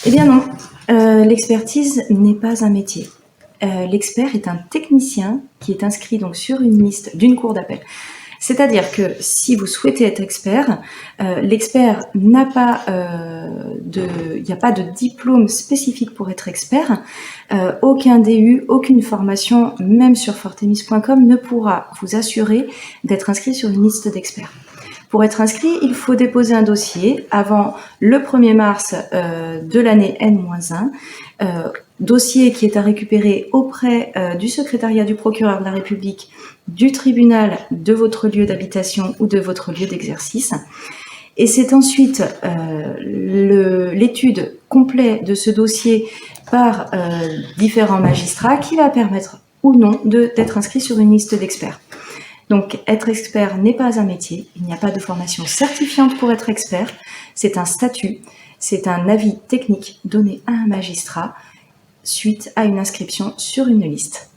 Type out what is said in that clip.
Eh bien non, l'expertise n'est pas un métier. L'expert est un technicien qui est inscrit donc sur une liste d'une cour d'appel. C'est-à-dire que si vous souhaitez être expert, l'expert n'a pas il n'y a pas de diplôme spécifique pour être expert. Aucun DU, aucune formation, même sur fortemis.com, ne pourra vous assurer d'être inscrit sur une liste d'experts. Pour être inscrit, il faut déposer un dossier avant le 1er mars de l'année N-1, dossier qui est à récupérer auprès du secrétariat du procureur de la République, du tribunal de votre lieu d'habitation ou de votre lieu d'exercice. Et c'est ensuite l'étude complète de ce dossier par différents magistrats qui va permettre ou non d'être inscrit sur une liste d'experts. Donc, être expert n'est pas un métier, il n'y a pas de formation certifiante pour être expert, c'est un statut, c'est un avis technique donné à un magistrat suite à une inscription sur une liste.